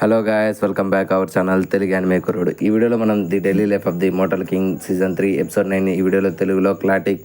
Hello guys, welcome back our channel Telugu anime కుర్రోడు. ఈ వీడియోలో మనం the daily life of the immortal king season 3 episode 9 ఈ వీడియోలో తెలుగులో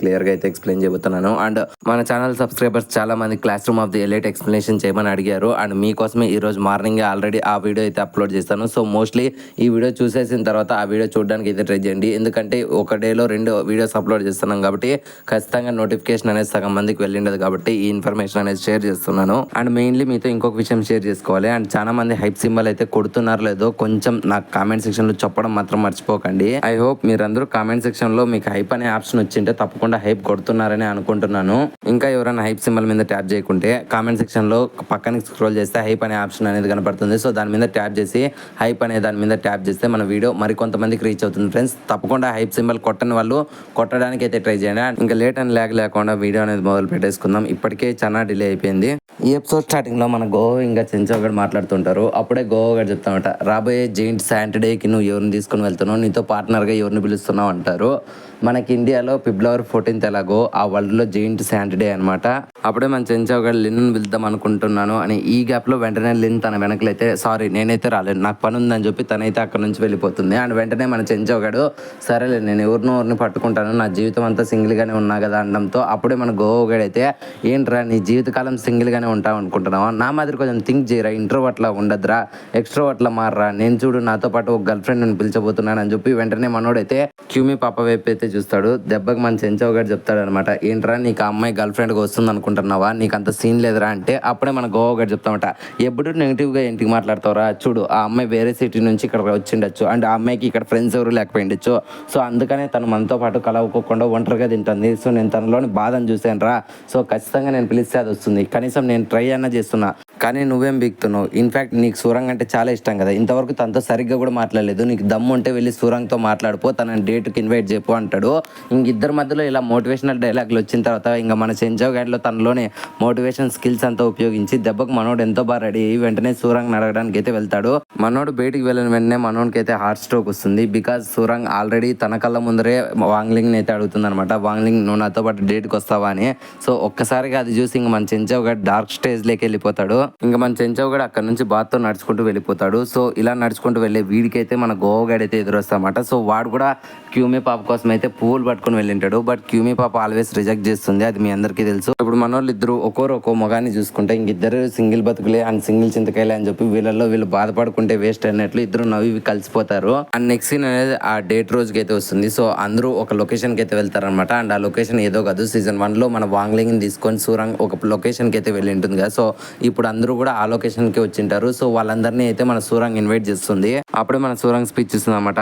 క్లియర్గా అయితే ఎక్స్ప్లెయిన్ చేయబోతున్నాను. అండ్ మన ఛానల్ సబ్స్క్రైబర్స్ చాలా మంది class room of the elite explanation చేయమని అడిగారు. అండ్ మీకోసమే ఈ రోజు మార్నింగ్ ఆల్రెడీ ఆ వీడియో అయితే అప్లోడ్ చేస్తాను. సో మోస్ట్లీ ఈ వీడియో చూసేసిన తర్వాత ఆ వీడియో చూడడానికి అయితే ట్రై చేయండి. ఎందుకంటే ఒక డేలో 2 వీడియోస్ అప్లోడ్ చేస్తున్నాం కాబట్టి ఖచ్చితంగా నోటిఫికేషన్ అనేది సగం మందికి వెళ్ళిండదు కాబట్టి ఈ ఇన్ఫర్మేషన్ అనేది షేర్ చేస్తున్నాను. అండ్ మెయిన్లీ మీతో ఇంకొక విషయం షేర్ చేసుకోవాలి. అండ్ చాలా మంది హైప్ సింబల్ అయితే కొడుతున్నారు లేదో కొంచెం నాకు కామెంట్ సెక్షన్ లో చెప్పడం మాత్రం మర్చిపోకండి. ఐ హోప్ మీరందరూ కామెంట్ సెక్షన్ లో మీకు హైప్ అనే ఆప్షన్ వచ్చింటే తప్పకుండా హైప్ కొడుతున్నారని అనుకుంటున్నాను. ఇంకా ఎవరైనా హైప్ సింబల్ మీద ట్యాప్ చేయకుంటే కామెంట్ సెక్షన్ లో పక్కన స్క్రోల్ చేస్తే హైప్ అనే ఆప్షన్ అనేది కనపడుతుంది. సో దాని మీద ట్యాప్ చేసి హైప్ అనే దాని మీద ట్యాప్ చేస్తే మన వీడియో మరికొంతమందికి రీచ్ అవుతుంది. ఫ్రెండ్స్, తప్పకుండా హైప్ సింబల్ కొట్టని వాళ్ళు కొట్టడానికి అయితే ట్రై చేయండి. ఇంకా లేట్ అండ్ ల్యాగ్ లేకుండా వీడియో అనేది మొదలు పెట్టేసుకుందాం. ఇప్పటికే చాలా డిలే అయిపోయింది. ఈ ఎపిసోడ్ స్టార్టింగ్ లో మన గోవా ఇంకా చెంచోగడ్ మాట్లాడుతుంటారు. అప్పుడే గోవా గడ్ చెప్తామట, రాబోయే జెయింట్ శాటర్డేకి నువ్వు ఎవరిని తీసుకొని వెళ్తున్నావు, నీతో పార్ట్నర్గా ఎవరిని పిలుస్తున్నావు అంటారు. మనకి ఇండియాలో ఫిబ్రవరి 14 ఎలాగో ఆ వరల్డ్లో జెయింట్ శాటర్డే అనమాట. అప్పుడే మన చెంచోగడ్ లిన్ పిలుద్దాం అనుకుంటున్నాను అని ఈ గ్యాప్లో వెంటనే లిన్ తన వెనకలైతే సారీ నేనైతే రాలేదు, నాకు పని ఉందని చెప్పి తనైతే అక్కడ నుంచి వెళ్ళిపోతుంది. అండ్ వెంటనే మన చెంచోగడు సరేలే నేను ఎవరిని పట్టుకుంటాను, నా జీవితం అంతా సింగిల్గానే ఉన్నా కదా అనడంతో అప్పుడే మన గోవగడ్ అయితే ఏంట్రా నీ జీవితకాలం సింగిల్గానే ఉంటావు అనుకుంటున్నావా, నా మాదిరి కొంచెం థింక్ చేయరా, ఇంట్రోవర్ట్లా ఉండదురా, ఎక్స్ట్రోవర్ట్లా మారరా, నేను చూడు నాతో పాటు ఒక గర్ల్ ఫ్రెండ్ నేను పిలిచబోతున్నాను అని చెప్పి వెంటనే మనోడైతే క్యూమీ పాప వైపు అయితే చూస్తాడు. దెబ్బకి మన చెంచోగడ్ చెప్తాడు అనమాట, ఏంట్రా నీకు ఆ అమ్మాయి గర్ల్ ఫ్రెండ్గా వస్తుంది అనుకుంటున్నావా, నీకు అంత సీన్ లేదురా అంటే అప్పుడే మన గోవగడ్ చెప్తామట, ఎప్పుడు నెగిటివ్గా ఇంటికి మాట్లాడతావురా, చూడు ఆ అమ్మాయి వేరే సిటీ నుంచి ఇక్కడ వచ్చిండొచ్చు అండ్ ఆ అమ్మాయికి ఇక్కడ ఫ్రెండ్స్ ఎవరు లేకపోయిండొచ్చు, సో అందుకనే తను మనతో పాటు కలవకోకుండా ఒంటరిగా తింటుంది, సో నేను తనలోని బాధను చూశాను రా, సో ఖచ్చితంగా నేను పిలిస్తే అది వస్తుంది, కనీసం నేను ట్రై అన్నా చేస్తున్నా, కానీ నువ్వేం బిగుతున్నావు, ఇన్ఫ్యాక్ట్ నీకు సూరంగ్ అంటే చాలా ఇష్టం కదా, ఇంతవరకు తనతో సరిగ్గా కూడా మాట్లాడలేదు, నీకు దమ్ము ఉంటే వెళ్ళి సూరంగ్తో మాట్లాడిపో, తనని డేట్కి ఇన్వైట్ చేయపో అంటాడు. ఇంక ఇద్దరి మధ్యలో ఇలా మోటివేషనల్ డైలాగులు వచ్చిన తర్వాత ఇంకా మన చెంచోగడ్లో తనలోనే మోటివేషన్ స్కిల్స్ అంతా ఉపయోగించి దెబ్బకు మనోడు ఎంతో బాగా రెడీ అయ్యి వెంటనే సూరంగ్ అడగడానికి అయితే వెళ్తాడు. మనోడు బయటికి వెళ్ళిన వెంటనే మనోడికి అయితే హార్ట్ స్ట్రోక్ వస్తుంది. బికాజ్ సూరంగ్ ఆల్రెడీ తన కళ్ళ ముందరే వాంగ్లింగ్ అయితే అడుగుతుంది అనమాట, వాంగ్లింగ్ నువ్వు నాతో పాటు డేట్కి వస్తావా అని. సో ఒక్కసారిగా అది చూసి ఇంక మన చెంచోగడ్ డార్క్ స్టేజ్లోకి వెళ్ళిపోతాడు. ఇంకా మన చెంచోగడ్ అక్కడ నుంచి బాత్తో నడుచుకుంటూ వెళ్ళిపోతాడు. సో ఇలా నడుచుకుంటూ వెళ్ళే వీడికైతే మన గోవగడ్ అయితే ఎదురొస్తామట. సో వాడు కూడా క్యూమీ పాప కోసం అయితే పువ్వులు పట్టుకుని వెళ్ళింటాడు. బట్ క్యూమీ పాప ఆల్వేస్ రిజెక్ట్ చేస్తుంది, అది మీ అందరికీ తెలుసు. ఇప్పుడు మన వాళ్ళు ఇద్దరు ఒక్కో మొగాన్ని చూసుకుంటే ఇంకిద్దరు సింగిల్ బతుకులే అండ్ సింగిల్ చింతకాయలే అని చెప్పి వీళ్ళు బాధపడుకుంటే వేస్ట్ అన్నట్లు ఇద్దరు నవ్వి కలిసిపోతారు. అండ్ నెక్స్ట్ సీన్ అనేది ఆ డేట్ రోజుకి అయితే వస్తుంది. సో అందరూ ఒక లొకేషన్కి అయితే వెళ్తారనమాట. అండ్ ఆ లొకేషన్ ఏదో కాదు, సీజన్ 1లో మన వాంగ్లింగ్ని తీసుకొని సూరంగ్ ఒక లొకేషన్కి అయితే వెళ్ళి ఉంటుంది కదా. సో ఇప్పుడు అందరూ కూడా ఆ లొకేషన్కి వచ్చింటారు. సో వాళ్ళందరినీ అయితే మన సూరంగ్ ఇన్వైట్ చేస్తుంది. అప్పుడే మన సూరంగ్ స్పీచ్ ఇస్తుంది అనమాట,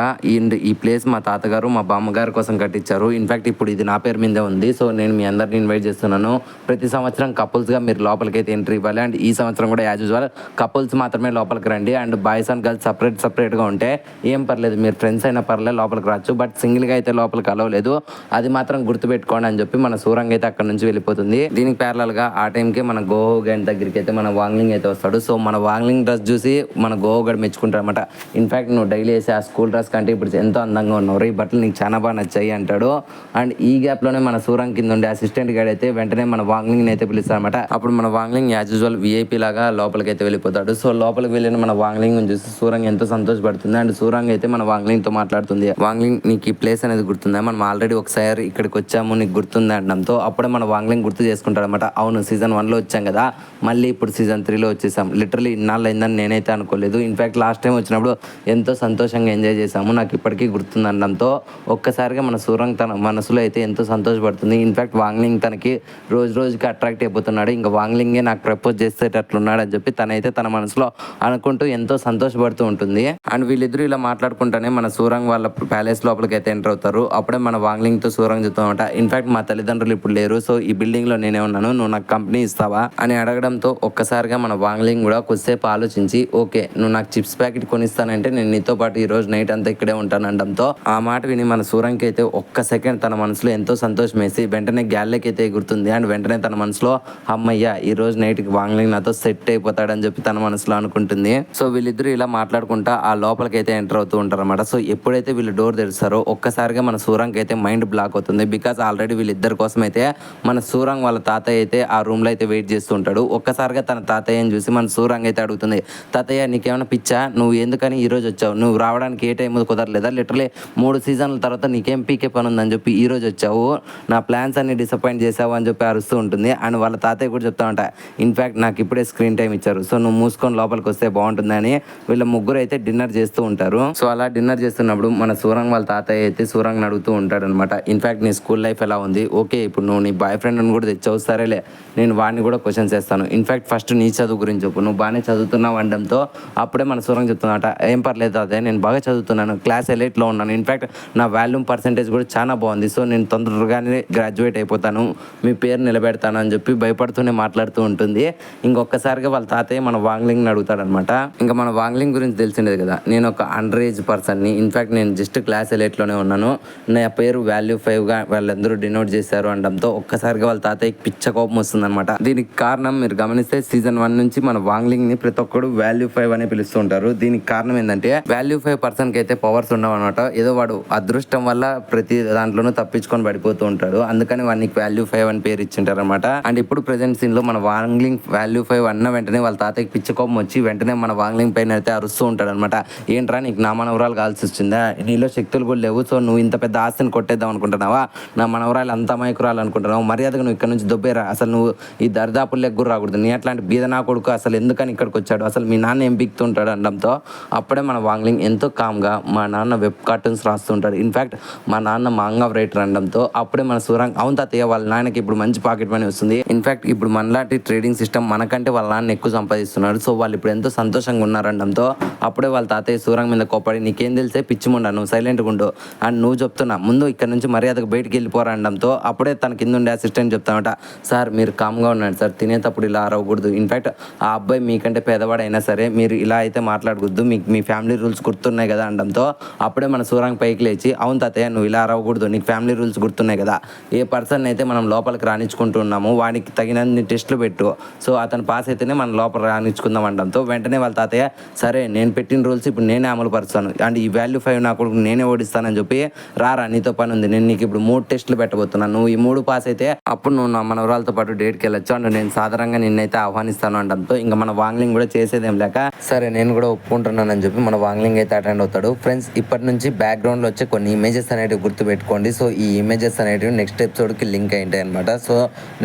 ఈ ప్లేస్ మా తాతగారు మా బామ్మగారి కోసం కట్టించారు, ఇన్ఫాక్ట్ ఇప్పుడు ఇది నా పేరు మీదే ఉంది, సో నేను మీ అందరిని ఇన్వైట్ చేస్తున్నాను, ప్రతి సంవత్సరం కపుల్స్గా మీరు లోపలికి అయితే ఎంట్రీ ఇవ్వాలి, అండ్ ఈ సంవత్సరం కూడా యాజ్ యూజువల్ కపుల్స్ మాత్రమే లోపలికి రండి, అండ్ బాయ్స్ అండ్ గర్ల్స్ సపరేట్గా ఉంటే ఏం పర్లేదు, మీరు ఫ్రెండ్స్ అయినా పర్లేదు లోపలికి రావచ్చు, బట్ సింగిల్గా అయితే లోపలికి అలవలేదు, అది మాత్రం గుర్తుపెట్టుకోండి అని చెప్పి మన సూరంగ్ అయితే అక్కడ నుంచి వెళ్ళిపోతుంది. దీనికి ప్యారలల్గా ఆ టైంకి మన గోవగడ్ దగ్గరికి అయితే మన వాంగ్లింగ్ అయితే వస్తాడు. సో మన వాంగ్లింగ్ డ్రెస్ చూసి మన గోవగడ్ మెచ్చుకుంటాడు అనమాట, ఇన్ఫాక్ట్ నువ్వు డైలీ వేసే ఆ స్కూల్ డ్రెస్ కంటే ఇప్పుడు ఎంతో అందంగా ఉన్నావు, ఈ బట్టలు నీకు చాలా బాగా నచ్చాయి అంటాడు. అండ్ ఈ గ్యాప్లోనే మన సూరంగ్ కింద ఉండే అసిస్టెంట్ గైడ్ అయితే వెంటనే మన వాంగ్లింగ్ అయితే పిలుస్తారనమాట. అప్పుడు మన వాంగ్లింగ్ యాజ్ యూజువల్ విఐపీ లాగా లోపలికి అయితే వెళ్ళిపోతాడు. సో లోపలికి వెళ్ళిన మన వాంగ్లింగ్ చూసి సూరంగ్ ఎంతో సంతోషపడుతుంది. అండ్ సూరంగ్ అయితే మన వాంగ్లింగ్తో మాట్లాడుతుంది, వాంగ్లింగ్ నీకు ఈ ప్లేస్ అనేది గుర్తుందా, మనం ఆల్రెడీ ఒకసారి ఇక్కడికి వచ్చాము, నీకు గుర్తుంది అనడంతో అప్పుడే మన వాంగ్లింగ్ గుర్తు చేసుకుంటాడు అనమాట, అవును సీజన్ 1లో వచ్చాం కదా, మళ్ళీ ఇప్పుడు సీజన్ 3లో వచ్చేసాం, లిటరలీ ఇన్నాళ్ళు అయిందని నేనైతే అనుకోలేదు, ఇన్ఫాక్ట్ లాస్ట్ టైం వచ్చినప్పుడు ఎంతో సంతోషంగా ఎంజాయ్ చేశాము, నాకు ఇప్పటికీ గుర్తుంది అనడంతో ఒక్కసారిగా మన సూరంగ్ తన మనసులో అయితే ఎంతో సంతోషపడుతుంది. ఇన్ఫాక్ట్ వాంగ్లింగ్ తనకి రోజుకి అట్రాక్ట్ అయిపోతున్నాడు, ఇంకా వాంగ్లింగే నాకు ప్రపోజ్ చేసేటట్లున్నాడు అని చెప్పి తనైతే తన మనసులో అనుకుంటూ ఎంతో సంతోషపడుతూ ఉంటుంది. అండ్ వీళ్ళిద్దరూ ఇలా మాట్లాడుకుంటానే మన సూరంగ్ వాళ్ళ ప్యాలెస్ లోపలికి అయితే ఎంటర్ అవుతారు. అప్పుడే మన వాంగ్లింగ్తో సూరంగ్ చెప్తామట, ఇన్ఫాక్ట్ మా తల్లిదండ్రులు ఇప్పుడు లేరు, సో ఈ బిల్డింగ్లో నేనే ఉన్నాను, నువ్వు నాకు కంపెనీ ఇస్తావా అని అడగడంతో ఒక్కసారిగా మన వాంగ్లింగ్ కూడా కొద్దిసేపు ఆలోచించి ఓకే నువ్వు నాకు చిప్స్ ప్యాకెట్ కొనిస్తానంటే నేను నీతో పాటు ఈ రోజు నైట్ అంతా ఇక్కడే ఉంటాను అనడంతో ఆ మాట విని మన సూరంగ్కి అయితే ఒక్క సెకండ్ తన మనసులో ఎంతో సంతోషం వేసి వెంటనే గ్యాలెకి అయితే ఎగురుతుంది. అండ్ వెంటనే తన మనసులో అమ్మయ్య ఈ రోజు నైట్కి వాంగ్లింగ్ నాతో సెట్ అయిపోతాడని చెప్పి తన మనసులో అనుకుంటుంది. సో వీళ్ళిద్దరూ ఇలా మాట్లాడుకుంటా ఆ లోపలికి అయితే ఎంటర్ అవుతూ ఉంటారు అనమాట. సో ఎప్పుడైతే వీళ్ళు డోర్ తెరుస్తారో ఒక్కసారిగా మన సూరంగ్ అయితే మైండ్ బ్లాక్ అవుతుంది. బికాస్ ఆల్రెడీ వీళ్ళిద్దరి కోసం అయితే మన సూరంగ్ వాళ్ళ తాతయ్య అయితే ఆ రూమ్లో అయితే వెయిట్ చేస్తూ ఉంటాడు. ఒక్కసారిగా తన తాతయ్యని చూసి మన సూరంగ్ అయితే అడుగుతుంది, తాతయ్య నీకేమైనా పిచ్చా, నువ్వు ఎందుకని ఈరోజు వచ్చావు, నువ్వు రావడానికి ఏ టైం కుదరలేదా, లిటరలీ 3 సీజన్ల తర్వాత నీకేం పీకే పని ఉందని చెప్పి ఈరోజు వచ్చావు, నా ప్లాన్స్ అన్ని డిసప్పాయింట్ చేసావు అని చెప్పి అరుస్తూ ఉంటుంది. అండ్ వాళ్ళ తాతయ్య కూడా చెప్తా ఉంటా, ఇన్ఫ్యాక్ట్ నాకు ఇప్పుడే స్క్రీన్ టైం ఇచ్చారు, సో నువ్వు మూసుకొని లోపలికి వస్తే బాగుంటుందని వీళ్ళ ముగ్గురు అయితే డిన్నర్ చేస్తూ ఉంటారు. సో అలా డిన్నర్ చేస్తున్నప్పుడు మన సూరంగ్ వాళ్ళ తాతయ్య అయితే సూరంగ్ అడుగుతూ ఉంటాడు అనమాట, ఇన్ఫ్యాక్ట్ నీ స్కూల్ లైఫ్ ఎలా ఉంది, ఓకే ఇప్పుడు నువ్వు నీ బాయ్ ఫ్రెండ్ అని కూడా తెచ్చావు, సరేలే నేను వాడిని కూడా క్వశ్చన్స్ చేస్తాను, ఇన్ఫ్యాక్ట్ ఫస్ట్ నీ చదువు గురించి చెప్పు, నువ్వు బాగానే చదువుతున్నావు అనడంతో అప్పుడే మన సూరంగ్ చెప్తున్నమాట, ఏం పర్లేదు అదే నేను బాగా చదువుతున్నాను, క్లాస్ ఎలైట్లో ఉన్నాను, ఇన్ఫ్యాక్ట్ నా వాల్యూమ్ పర్సెంటేజ్ కూడా చాలా బాగుంది, సో నేను తొందరగానే గ్రాడ్యుయేట్ అయిపోతాను, మీ పేరు నిలబెడతాను అని చెప్పి భయపడుతూనే మాట్లాడుతూ ఉంటుంది. ఇంకొకసారిగా వాళ్ళ తాతయ్య మన వాంగ్లింగ్ని అడుగుతాడనమాట. ఇంకా మన వాంగ్లింగ్ గురించి తెలిసిండేది కదా, నేను ఒక అండర్ ఏజ్ పర్సన్ని, ఇన్ఫ్యాక్ట్ నేను జస్ట్ క్లాస్ ఎలైట్లోనే ఉన్నాను, నా పేరు వాల్యూ 5గా వాళ్ళందరూ డినోట్ చేశారు అనడంతో ఒక్కసారిగా వాళ్ళ తాతయ్యకి పిచ్చ కోపం వస్తుందన్నమాట. దీనికి కారణం మీరు గమనిస్తే సీజన్ 1 నుంచి మన వాంగ్లింగ్ ని ప్రతి ఒక్కడు వాల్యూ 5 అని పిలుస్తూ ఉంటారు. దీనికి కారణం ఏంటంటే వాల్యూ 5 పర్సన్ కి అయితే పవర్స్ ఉండవు అనమాట, ఏదో వాడు అదృష్టం వల్ల ప్రతి దాంట్లోనూ తప్పించుకొని పడిపోతూ ఉంటాడు, అందుకని వాడికి వాల్యూ 5 అని పేరు ఇచ్చింటారు అనమాట. అండ్ ఇప్పుడు ప్రెసెంట్ సీన్ లో మన వాంగ్లింగ్ వాల్యూ 5 అన్న వెంటనే వాళ్ళ తాతయ్యకి పిచ్చ కోపం వచ్చి వెంటనే మన వాంగ్లింగ్ పైన అయితే అరుస్తూ ఉంటాడు అనమాట, ఏంట్రా నీకు నా మనవరాలు కాల్సి వచ్చిందా, నీలో శక్తులు కూడా లేవు, సో నువ్వు ఇంత పెద్ద ఆస్తిని కొట్టేద్దాం అనుకుంటున్నావా, నా మనవరాలు అంత మైకురాలు అనుకుంటున్నావు, మర్యాదగా నువ్వు ఇక్కడ నుంచి దొబ్బేరా, అసలు నువ్వు ఈ దరిదాపుల్లోకి కూడా రాకూడదు, నీ అట్లాంటి బీద నా కొడుకు అసలు ఎందుకని ఇక్కడికి వచ్చాడు, అసలు మీ నాన్న ఏం బిక్తుంటాడు అనడంతో అప్పుడే మన వాంగ్లింగ్ ఎంతో కామ్గా మా నాన్న వెబ్ కార్టూన్స్ రాస్తుంటాడు, ఇన్ఫ్యాక్ట్ మా నాన్న మాంగా రైటర్ అనడంతో అప్పుడే మన సూరంగ్ అవును తాతయ్య వాళ్ళ నాన్నకి ఇప్పుడు మంచి పాకెట్ మనీ వస్తుంది, ఇన్ఫ్యాక్ట్ ఇప్పుడు మనలాంటి ట్రేడింగ్ సిస్టమ్ మనకంటే వాళ్ళ నాన్న ఎక్కువ సంపాదిస్తున్నాడు, సో వాళ్ళు ఇప్పుడు ఎంతో సంతోషంగా ఉన్నారనడంతో అప్పుడే వాళ్ళ తాతయ్య సూరంగ్ మీద కోపడి నీకేం తెలిసే పిచ్చిముండా నువ్వు సైలెంట్గా ఉండు అండ్ నువ్వు చెప్తున్నా ముందు ఇక్కడ నుంచి మర్యాదకు బయటికి వెళ్ళిపోరా అనడంతో అప్పుడే తన కింద ఉండే అసిస్టెంట్ చెప్తానట, సార్ మీరు కామ్గా ఉన్నాడు సార్, తినేటప్పుడు ఇలా అరవకూడదు, ఇన్ఫ్యాక్ట్ ఆ అబ్బాయి మీకంటే పేదవాడైనా సరే మీరు ఇలా అయితే మాట్లాడకూడదు, మీకు మీ ఫ్యామిలీ రూల్స్ గుర్తున్నాయి కదా అనడంతో అప్పుడే మన సూరంగ్ పైకి లేచి అవును తాతయ్య నువ్వు ఇలా అరవకూడదు, నీకు ఫ్యామిలీ రూల్స్ గుర్తున్నాయి కదా, ఏ పర్సన్ అయితే మనం లోపలికి రాణించుకుంటున్నాము వాడికి తగినన్ని టెస్టులు పెట్టు, సో అతను పాస్ అయితేనే మనం లోపల రాణించుకుందాం అనడంతో వెంటనే వాళ్ళ తాతయ్య సరే నేను పెట్టిన రూల్స్ ఇప్పుడు నేనే అమలు పరుస్తాను అండ్ ఈ వాల్యూ 5 నా కొడుకు నేనే ఓడిస్తానని చెప్పి రారా నీతో పని ఉంది, నేను నీకు ఇప్పుడు 3 టెస్టులు పెట్టబోతున్నాను, నువ్వు ఈ 3 పాస్ అయితే అప్పుడు నువ్వు నా మనవరాలతో పాటు డేట్కి వెళ్ళొచ్చు అండ్ నేను సాధారణంగా నిన్నైతే ఆహ్వానిస్తాను అనడంతో ఇంకా మన వాంగ్లింగ్ కూడా చేసేదేం లేక సరే నేను కూడా ఒప్పుకుంటున్నానని చెప్పి మన వాంగ్లింగ్ అయితే అటెండ్ అవుతాడు. ఫ్రెండ్స్ ఇప్పటి నుంచి బ్యాక్గ్రౌండ్లో వచ్చే కొన్ని ఇమేజెస్ అనేటివి గుర్తుపెట్టుకోండి, సో ఈ ఇమేజెస్ అనేటివి నెక్స్ట్ ఎపిసోడ్కి లింక్ అయింటాయి అనమాట, సో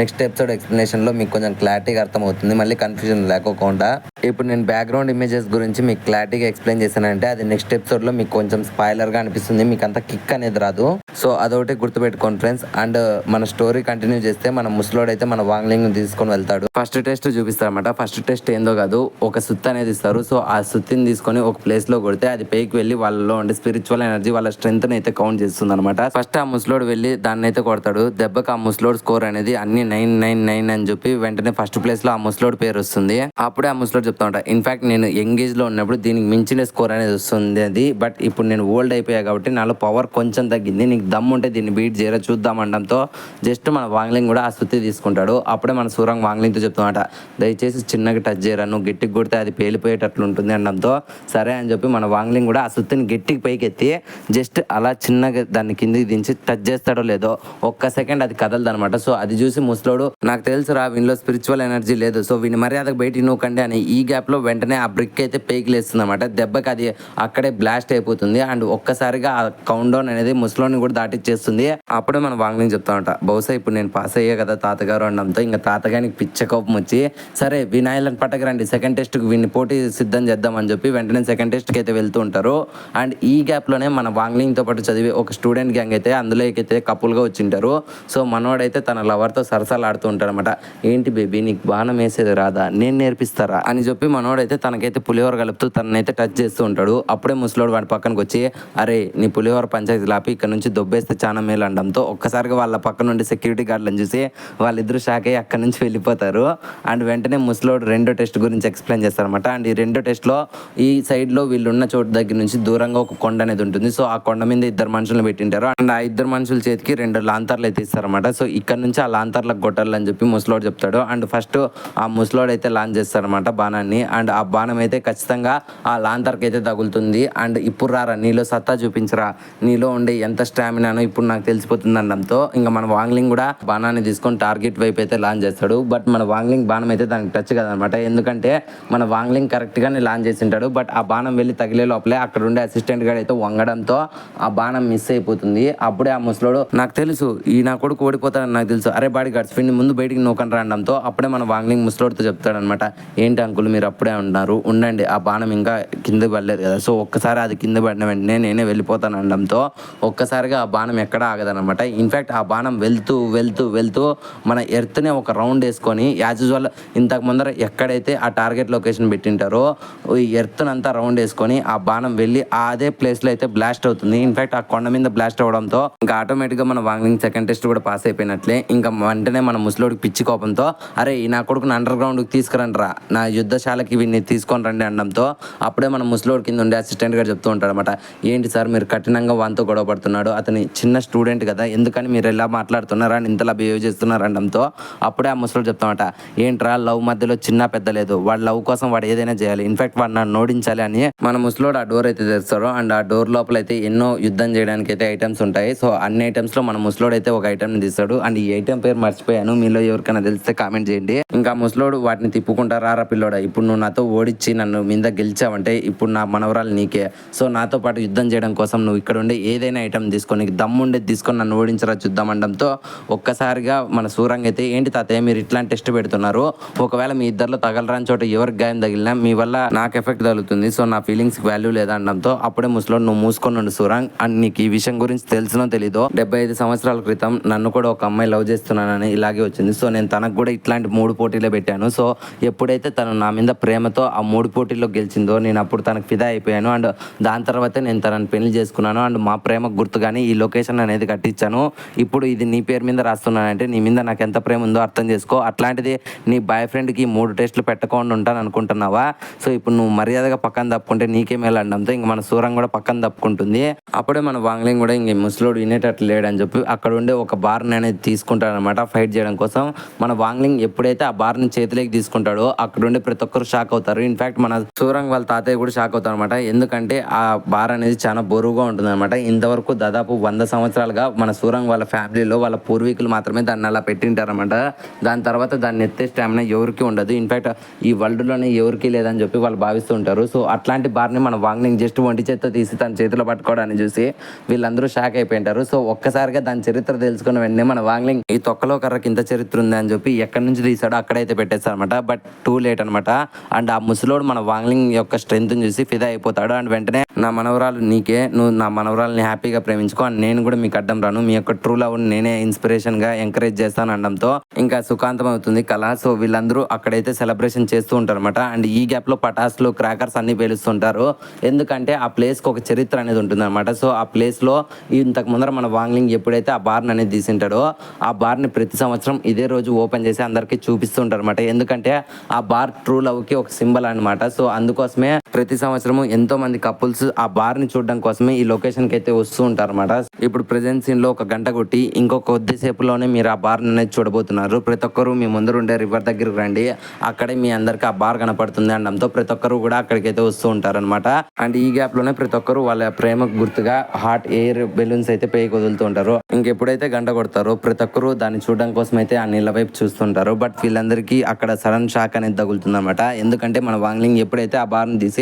నెక్స్ట్ ఎపిసోడ్ ఎక్స్ప్లెనేషన్లో మీకు కొంచెం క్లారిటీగా అర్థమవుతుంది, మళ్ళీ కన్ఫ్యూజన్ లేకోకుండా. ఇప్పుడు నేను బ్యాక్గ్రౌండ్ ఇమేజెస్ గురించి మీకు క్లారిటీగా ఎక్స్ప్లెయిన్ చేశానంటే అది నెక్స్ట్ ఎపిసోడ్లో మీకు కొంచెం స్పాయిలర్గా అనిపిస్తుంది, మీకు అంత కిక్ అనేది రాదు, సో అదొకటి గుర్తుపెట్టుకోండి ఫ్రెండ్స్. అండ్ మన స్టోరీ కంటిన్యూ చేస్తే మన ముసలోడైతే మన వాంగ్లింగ్ తీసుకొని వెళ్తాడు, ఫస్ట్ టెస్ట్ చూపిస్తారన్నమాట. ఫస్ట్ టెస్ట్ ఏందో కాదు ఒక సుత్తి అనేది ఇస్తారు, సో ఆ సుత్తిని తీసుకొని ఒక ప్లేస్ లో కొడితే అది పైకి వెళ్ళి వాళ్ళలో ఉండే స్పిరిచువల్ ఎనర్జీ వాళ్ళ స్ట్రెంత్ అయితే కౌంట్ చేస్తుంది అనమాట. ఫస్ట్ ఆ ముసలోడు వెళ్ళి దాన్ని అయితే కొడతాడు, దెబ్బకి ఆ ముసలోడు స్కోర్ అనేది అన్ని 999 అని చెప్పి వెంటనే ఫస్ట్ ప్లేస్ లో ఆ ముసలోడు పేరు వస్తుంది. అప్పుడే ఆ ముసలోడు చెప్తా ఉంటా ఇన్ఫాక్ట్ నేను ఎంగేజ్ లో ఉన్నప్పుడు దీనికి మించిన స్కోర్ అనేది వస్తుంది అది, బట్ ఇప్పుడు నేను ఓల్డ్ అయిపోయా కాబట్టి నాలో పవర్ కొంచెం తగ్గింది, నీకు దమ్ము ఉంటే దీన్ని బీట్ చేయరా చూద్దాం అనడంతో జస్ట్ మన వాంగ్లింగ్ కూడా ఆ సుత్తి తీసుకుంటాడు. అప్పుడే మన సూరంగ్ వాంగ్లింగ్తో చెప్తామాట దయచేసి చిన్నగా టచ్ చేయరా, నువ్వు గట్టికి కొడితే అది పేలిపోయేటట్లు ఉంటుంది అనడంతో సరే అని చెప్పి మన వాంగ్లింగ్ కూడా ఆ సుత్తిని గట్టికి పైకి ఎత్తి జస్ట్ అలా చిన్నగా దాన్ని కిందికి దించి టచ్ చేస్తాడో లేదో ఒక్క సెకండ్ అది కదలదు అనమాట. సో అది చూసి ముసలోడు నాకు తెలుసురా వీనిలో స్పిరిచువల్ ఎనర్జీ లేదు, సో వీని మర్యాదకు బయటికి నూకండి అని ఈ గ్యాప్ లో వెంటనే ఆ బ్రిక్ అయితే పైకి లేస్తుంది అనమాట, దెబ్బకి అది అక్కడే బ్లాస్ట్ అయిపోతుంది అండ్ ఒక్కసారిగా ఆ కౌంట్ డౌన్ అనేది ముసలోని కూడా దాటిచ్చేస్తుంది. అప్పుడే మన వాంగ్లింగ్ చెప్తా ఉంటా బహుశా ఇప్పుడు నేను పాస్ అయ్యే కదా తాతగారు అనడంతో ఇంకా తాతగారికి పిచ్చ కోపం వచ్చి సరే వినాయలను పట్టకరండి సెకండ్ టెస్ట్ కి వీడిని పోటీ సిద్ధం చేద్దాం అని చెప్పి వెంటనే సెకండ్ టెస్ట్ కి అయితే వెళ్తూ ఉంటారు. అండ్ ఈ గ్యాప్ లోనే మన వాంగ్లింగ్ తో పాటు చదివే ఒక స్టూడెంట్ గ్యాంగ్ అయితే అందులోకైతే కపుల్ గా వచ్చింటారు. సో మనోడైతే తన లవర్ తో సరసాలు ఆడుతూ ఉంటారు అనమాట, ఏంటి బేబీ నీకు బాణం వేసేది రాదా, నేను నేర్పిస్తారా అని చెప్పి మనోడైతే తనకైతే పులిహోర కలుపుతూ తననైతే టచ్ చేస్తూ ఉంటాడు. అప్పుడే ముసలోడు వాడి పక్కనకి వచ్చి అరే నీ పులిహోర పంచాయతీ లాపి ఇక్కడ నుంచి దొబ్బేస్తే చాలా మేలు అనడంతో ఒక్కసారిగా వాళ్ళ పక్క నుండి సెక్యూరిటీ గార్డులను చూసి వాళ్ళిద్దరూ షాక్ అయ్యి అక్కడి నుంచి వెళ్ళిపోతారు. అండ్ వెంటనే ముసలోడు రెండో టెస్ట్ గురించి ఎక్స్ప్లెయిన్ చేస్తారనమాట. అండ్ ఈ రెండో టెస్ట్లో ఈ సైడ్లో వీళ్ళు ఉన్న చోటు దగ్గర నుంచి దూరంగా ఒక కొండ అనేది ఉంటుంది. సో ఆ కొండ మీద ఇద్దరు మనుషులను పెట్టింటారు అండ్ ఆ ఇద్దరు మనుషుల చేతికి 2 లాంతర్లు అయితే ఇస్తారనమాట. సో ఇక్కడ నుంచి ఆ లాంతర్లకు కొట్టాలని చెప్పి ముసలోడు చెప్తాడు. అండ్ ఫస్ట్ ఆ ముసలోడు అయితే లాంచ్ చేస్తారనమాట బాణాన్ని. బాణాన్ని. అండ్ ఆ బాణం అయితే ఖచ్చితంగా ఆ లాంతర్కి అయితే తగులుతుంది. అండ్ ఇప్పుడు రారా నీలో సత్తా చూపించరా, నీలో ఉండే ఎంత స్టామినానో ఇప్పుడు నాకు తెలిసిపోతుంది అనడంతో ఇంకా మన వాంగ్లింగ్ కూడా బాణాన్ని తీసుకొని టార్గెట్ వైపు అయితే లాంచ్ చేస్తాడు. బట్ మన వాంగ్లింగ్ బాణం అయితే దానికి టచ్ కదనమాట. ఎందుకంటే మన వాంగ్లింగ్ కరెక్ట్గానే లాంచ్ చేసి ఉంటాడు. బట్ ఆ బాణం వెళ్ళి తగిలే లోపలే అక్కడ ఉండే అసిస్టెంట్ గారు అయితే వంగడంతో ఆ బాణం మిస్ అయిపోతుంది. అప్పుడే ఆ ముసలోడు నాకు తెలుసు ఈ నా కొడుకు ఓడిపోతాడని నాకు తెలుసు, అరే బాడీ గార్డ్స్ వీడిని ముందు బయటికి నూకని రావడంతో అప్పుడే మన వాంగ్లింగ్ ముసలోడితో చెప్తాడనమాట, ఏంటి అంకుల్ మీరు అప్పుడే ఉన్నారు, ఉండండి ఆ బాణం ఇంకా కింద పడలేదు కదా, సో ఒక్కసారి అది కింద పడిన వెంటనే నేనే వెళ్ళిపోతాను అనడంతో ఒక్కసారిగా ఆ బాణం ఎక్కడ ఆగదనమాట. ఇన్ఫ్యాక్ట్ ఆ బాణం వెళ్తూ వెళ్తూ వెళ్తూ మన ఎర్త్నే ఒక రౌండ్ వేసుకొని యాజ్ యూజువల్ ఇంతకు ముందర ఎక్కడైతే ఆ టార్గెట్ లొకేషన్ పెట్టింటారో ఈ ఎర్త్నంతా రౌండ్ వేసుకొని ఆ బాణం వెళ్ళి అదే ప్లేస్లో అయితే బ్లాస్ట్ అవుతుంది. ఇన్ఫ్యాక్ట్ ఆ కొండ మీద బ్లాస్ట్ అవడంతో ఇంకా ఆటోమేటిక్గా మన వాంగ్లింగ్ సెకండ్ టెస్ట్ కూడా పాస్ అయిపోయినట్లే. ఇంకా వెంటనే మన ముసలోడికి పిచ్చి కోపంతో అరే నా కొడుకుని అండర్ గ్రౌండ్కి తీసుకురండి రా, నా యుద్ధశాలకి వీడిని తీసుకొని రండి అనడంతో అప్పుడే మన ముసలోడి కింద ఉండే అసిస్టెంట్ గారు చెప్తూ ఉంటాడు అనమాట, ఏంటి సార్ మీరు కఠినంగా వాంతో గొడవ పడుతున్నాడు, అతని చిన్న స్టూడెంట్ కదా, ఎందుకని మీరు ఎలా మాట్లాడుతున్నారా అని ఇంతలా బిహేవ్ చేస్తున్నారు అనడంతో అప్పుడే ఆ ముసలోడు చెప్తామట, ఏంట్రా లవ్ మధ్యలో చిన్న పెద్ద లేదు, వాడు లవ్ కోసం వాడు ఏదైనా చేయాలి, ఇన్ఫాక్ట్ వాడు నన్ను ఓడించాలి అని మన ముసలోడు ఆ డోర్ అయితే తెరుస్తారో. అండ్ ఆ డోర్ లోపల అయితే ఎన్నో యుద్ధం చేయడానికి అయితే ఐటమ్స్ ఉంటాయి. సో అన్ని ఐటమ్స్ లో మన ముసలోడు అయితే ఒక ఐటమ్ ని తీస్తాడు. అండ్ ఈ ఐటమ్ పేరు మర్చిపోయాను, మీలో ఎవరికైనా తెలిస్తే కామెంట్ చేయండి. ఇంకా ముసలోడు వాటిని తిప్పుకుంటారా పిల్లోడా, ఇప్పుడు నువ్వు నాతో ఓడించి నన్ను మీద గెలిచావంటే ఇప్పుడు నా మనవరాలు నీకే, సో నాతో పాటు యుద్ధం చేయడం కోసం నువ్వు ఇక్కడ ఉండే ఏదైనా ఐటమ్ తీసుకొని నీకు దమ్ముండేది తీసుకొని నన్ను ఓడించరా చూద్దాం అనడంతో ఒక్కసారిగా మన సూరంగ్ అయితే ఏంటి తాతయ్య మీరు ఇట్లాంటి టెస్ట్ పెడుతున్నారు, ఒకవేళ మీ ఇద్దరిలో తగలరాని చోట ఎవరికి గాయం తగిలినా మీ వల్ల నాకు ఎఫెక్ట్ తగులుతుంది, సో నా ఫీలింగ్స్కి వాల్యూ లేదా అనడంతో అప్పుడే ముసలోడు నువ్వు మూసుకొని ఉండు సూరంగ్, అండ్ నీకు ఈ విషయం గురించి తెలిసినో తెలీదో 75 సంవత్సరాల క్రితం నన్ను కూడా ఒక అమ్మాయి లవ్ చేస్తున్నానని ఇలాగే వచ్చింది, సో నేను తనకు కూడా ఇట్లాంటి 3 పోటీలే పెట్టాను, సో ఎప్పుడైతే తను నా మీద ప్రేమతో ఆ 3 పోటీల్లో గెలిచిందో నేను అప్పుడు తనకు ఫిదా అయిపోయాను. అండ్ దాని తర్వాతే నేను తనని పెళ్లి చేసుకున్నాను. అండ్ మా ప్రేమకు గుర్తుగానే ఈ లొకేషన్ అనేది కట్టించాను, ఇప్పుడు ఇది నీ పేరు మీద రాస్తున్నానంటే నీ మీద నాకు ఎంత ప్రేమ ఉందో అర్థం చేసుకో, అట్లాంటిది నీ బాయ్ ఫ్రెండ్కి 3 టెస్టులు పెట్టకుండా ఉంటాను అనుకుంటున్నావా, సో ఇప్పుడు నువ్వు మర్యాదగా పక్కన తప్పుకుంటే నీకే మేలు అనడంతో ఇంక మన సూరం కూడా పక్కన తప్పుకుంటుంది. అప్పుడే మన వాంగ్లింగ్ కూడా ఇంక ముసలోడు వినేటట్లు లేడని చెప్పి అక్కడ ఉండే ఒక బార్ని అనేది తీసుకుంటాడనమాట ఫైట్ చేయడం కోసం. మన వాంగ్లింగ్ ఎప్పుడైతే ఆ బార్ని చేతిలోకి తీసుకుంటాడో అక్కడ ఉండే ప్రతి ఒక్కరు షాక్ అవుతారు. ఇన్ఫాక్ట్ మన సూరంగ్ వాళ్ళ తాతయ్య కూడా షాక్ అవుతారు అనమాట, ఎందుకంటే ఆ బార్ అనేది చాలా బరువుగా ఉంటుంది అనమాట. ఇంతవరకు దాదాపు 100 సంవత్సరాలుగా మన సూరంగ్ వాళ్ళ ఫ్యామిలీలో వాళ్ళ పూర్వీకులు మాత్రమే దాన్ని అలా పెట్టింటారనమాట. దాని తర్వాత దాన్ని ఎత్తే స్టామినా ఎవరికి ఉండదు, ఇన్ఫాక్ట్ ఈ వరల్డ్లోనే ఎవరికి లేదని చెప్పి వాళ్ళు భావిస్తూ ఉంటారు. సో అట్లాంటి బార్ని మన వాంగ్లింగ్ జస్ట్ ఒంటి చేత్తో తీసి తన చేతిలో పట్టుకోవడాన్ని చూసి వీళ్ళందరూ షాక్ అయిపోయింటారు. సో ఒక్కసారిగా దాని చరిత్ర తెలుసుకున్న వెంటనే మన వాంగ్లింగ్ ఈ తొక్కలో కర్రకి ఇంత చరిత్ర ఉంది అని చెప్పి ఎక్కడి నుంచి తీసాడో అక్కడైతే పెట్టేస్తాడు అనమాట. బట్ టూ లేట్ అనమాట. అండ్ ఆ ముసలోడు మన వాంగ్లింగ్ యొక్క స్ట్రెంత్ చూసి ఫిదా అయిపోతాడు. అండ్ వెంటనే నా మనవరాలు నీకే, నువ్వు నా మనవరాలని హ్యాపీగా ప్రేమించుకో, అండ్ నేను కూడా మీకు అడ్డం రాను, మీ యొక్క ట్రూ లవ్ నేనే ఇన్స్పిరేషన్ గా ఎంకరేజ్ చేస్తాను అనడంతో ఇంకా సుఖాంతం అవుతుంది కళ. సో వీళ్ళందరూ అక్కడైతే సెలబ్రేషన్ చేస్తూ ఉంటారు అనమాట. అండ్ ఈ గ్యాప్ లో పటాసులు క్రాకర్స్ అన్ని పేలుస్తుంటారు, ఎందుకంటే ఆ ప్లేస్ కి ఒక చరిత్ర అనేది ఉంటుంది అనమాట. సో ఆ ప్లేస్ లో ఇంతకు ముందర మన వాంగ్లింగ్ ఎప్పుడైతే ఆ బార్ అనేది తీసింటాడో ఆ బార్ ని ప్రతి సంవత్సరం ఇదే రోజు ఓపెన్ చేసి అందరికి చూపిస్తుంటారు అనమాట, ఎందుకంటే ఆ బార్ ట్రూ లవ్ కి ఒక సింబల్ అనమాట. సో అందుకోసమే ప్రతి సంవత్సరము ఎంతో మంది కపుల్స్ ఆ బార్ ని చూడడం కోసమే ఈ లొకేషన్ కి అయితే వస్తూ ఉంటారు అనమాట. ఇప్పుడు ప్రెజెంట్ సీన్ లో ఒక గంట కొట్టి ఇంకొక కొద్దిసేపులోనే మీరు ఆ బార్ అనేది చూడబోతున్నారు. ప్రతి ఒక్కరు మీ ముందర ఉండే రివర్ దగ్గరికి రండి, అక్కడే మీ అందరికి ఆ బార్ కనపడుతుంది అనడంతో ప్రతి ఒక్కరు కూడా అక్కడికైతే వస్తూ ఉంటారు అనమాట. అండ్ ఈ గ్యాప్ లోనే ప్రతి ఒక్కరు వాళ్ళ ప్రేమకు గుర్తుగా హాట్ ఎయిర్ బెలూన్స్ అయితే పేకి వదులుతూ ఉంటారు. ఇంకెప్పుడైతే గంట కొడతారో ప్రతి ఒక్కరు దాన్ని చూడడం కోసం అయితే ఆ నీళ్ళ వైపు చూస్తుంటారు. బట్ వీళ్ళందరికీ అక్కడ సడన్ షాక్ అనేది తగులుతుంది అనమాట, ఎందుకంటే మన వాంగ్లింగ్ ఎప్పుడైతే ఆ బార్ని తీసి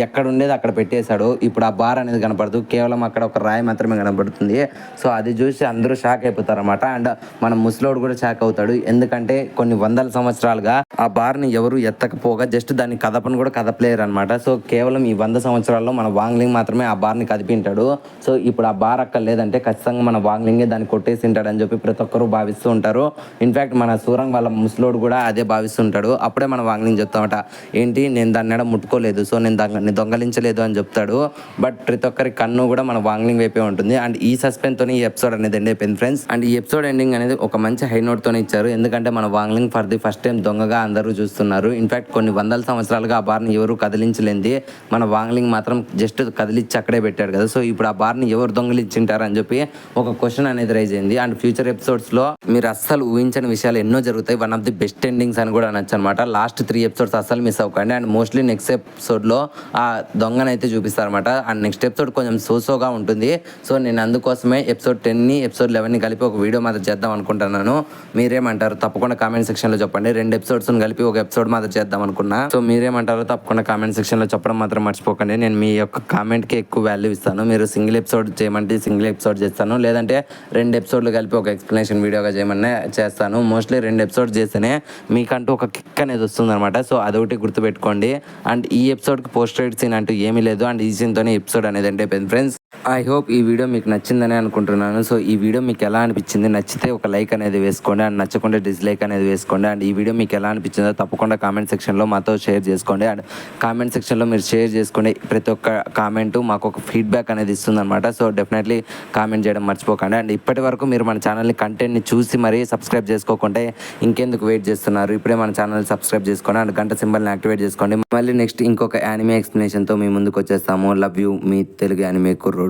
ఎక్కడ ఉండేది అక్కడ పెట్టేశాడో ఇప్పుడు ఆ బార్ అనేది కనపడదు, కేవలం అక్కడ ఒక రాయి మాత్రమే కనపడుతుంది. సో అది చూసి అందరూ షాక్ అయిపోతారు అనమాట. అండ్ మన ముసలోడు కూడా షాక్ అవుతాడు, ఎందుకంటే కొన్ని వందల సంవత్సరాలుగా ఆ బార్ని ఎవరు ఎత్తకపోగా జస్ట్ దాన్ని కదపని కూడా కదపలేరు అనమాట. సో కేవలం ఈ 100 సంవత్సరాల్లో మన వాంగ్లింగ్ మాత్రమే ఆ బార్ని కదిపింటాడు. సో ఇప్పుడు ఆ బార్ అక్కడ లేదంటే ఖచ్చితంగా మన వాంగ్లింగే దాన్ని కొట్టేసి ఉంటాడు అని చెప్పి ప్రతి ఒక్కరు భావిస్తూ ఉంటారు. ఇన్ఫాక్ట్ మన సూరంగ్ వాళ్ళ ముసలోడు కూడా అదే భావిస్తుంటాడు. అప్పుడే మన వాంగ్లింగ్ చెప్తామట, ఏంటి నేను దాన్ని ఎడ ముట్టుకోలేదు, సో నేను దాన్ని దొంగలించలేదు అని చెప్తాడు. బట్ ప్రతి ఒక్కరి కన్ను కూడా మన వాంగ్లింగ్ వైపే ఉంటుంది. అండ్ ఈ సస్పెన్స్ తోనే ఈ ఎపిసోడ్ అనేది ఎండ్ అయిపోయింది ఫ్రెండ్స్. అండ్ ఈ ఎపిసోడ్ ఎండింగ్ అనేది ఒక మంచి హై నోట్ తోనే ఇచ్చారు, ఎందుకంటే మన వాంగ్లింగ్ ఫర్ ది ఫస్ట్ టైం దొంగగా అందరూ చూస్తున్నారు. ఇన్ఫాక్ట్ కొన్ని వందల సంవత్సరాలుగా ఆ బార్ని ఎవరు కదిలించలేంది మన వాంగ్లింగ్ మాత్రం జస్ట్ కదిలించి అక్కడే పెట్టాడు కదా. సో ఇప్పుడు ఆ బార్ని ఎవరు దొంగలించింటారు అని చెప్పి ఒక క్వశ్చన్ అనేది రైజ్ అయింది. అండ్ ఫ్యూచర్ ఎపిసోడ్స్ లో మీరు అస్సలు ఊహించని విషయాలు ఎన్నో జరుగుతాయి. One of the best endings అని కూడా అనొచ్చు అనమాట. లాస్ట్ 3 ఎపిసోడ్స్ ఎపిసోడ్స్ అస్సలు మిస్ అవ్వకండి. అండ్ మోస్ట్లీ నెక్స్ట్ ఎపిసోడ్లో ఆ దొంగనైతే చూపిస్తారన్నమాట. అండ్ నెక్స్ట్ ఎపిసోడ్ కొంచెం సోగా ఉంటుంది. సో నేను అందుకోసమే ఎపిసోడ్ 10ని ఎపిసోడ్ 11ని కలిపి ఒక వీడియో మాత్రం చేద్దాం అనుకుంటున్నాను. మీరేమంటారు తప్పకుండా కామెంట్ సెక్షన్లో చెప్పండి. 2 ఎపిసోడ్స్ని కలిపి ఒక ఎపిసోడ్ మాత్రం చేద్దాం అనుకున్నా. సో మీరేమంటారో తప్పకుండా కామెంట్ సెక్షన్లో చెప్పడం మాత్రం మర్చిపోకండి. నేను మీ యొక్క కామెంట్కి ఎక్కువ వాల్యూ ఇస్తాను. మీరు సింగిల్ ఎపిసోడ్ చేయమంటే సింగిల్ ఎపిసోడ్ చేస్తాను, లేదంటే 2 ఎపిసోడ్లు కలిపి ఒక ఎక్స్ప్లెనేషన్ వీడియోగా చేయమని చేస్తాను. మోస్ట్లీ 2 ఎపిసోడ్ చేస్తేనే మీకంటూ ఒక కిక్ అనేది వస్తుందన్నమాట. సో అదొకటి గుర్తుపెట్టుకోండి. అండ్ ఈ ఎపిసోడ్కి పోస్ట్ క్రెడిట్ సీన్ అంటూ ఏమీ లేదు. అండ్ ఈ సీన్తోనే ఎపిసోడ్ అనేది అంటే ఫ్రెండ్స్ ఐ హోప్ ఈ వీడియో మీకు నచ్చిందని అనుకుంటున్నాను. సో ఈ వీడియో మీకు ఎలా అనిపించింది? నచ్చితే ఒక లైక్ అనేది వేసుకోండి, అండ్ నచ్చకుండా డిస్లైక్ అనేది వేసుకోండి. అండ్ ఈ వీడియో మీకు ఎలా అనిపించిందో తప్పకుండా కామెంట్ సెక్షన్లో మాతో షేర్ చేసుకోండి. అండ్ కామెంట్ సెక్షన్లో మీరు షేర్ చేసుకోండి. ప్రతి ఒక్క కామెంటు మాకు ఒక ఫీడ్బ్యాక్ అనేది ఇస్తుందన్నమాట. సో డెఫినెట్లీ కామెంట్ చేయడం మర్చిపోకండి. అండ్ ఇప్పటి వరకు మీరు మన ఛానల్ని కంటెంట్ని చూసి మరీ సబ్స్క్రైబ్ చేసుకోకుంటే ఇంకెందుకు వెయిట్ చేస్తున్నారు? ఇప్పుడే మన ఛానల్ సబ్స్క్రైబ్ చేసుకోండి అండ్ గంట సింబల్ని యాక్టివేట్ చేసుకోండి. మళ్ళీ నెక్స్ట్ ఇంకొక యానిమే ఎక్స్ప్లెనేషన్తో మీ ముందుకు వచ్చేస్తాము. Love you, me Telugu anime కుర్రోడు.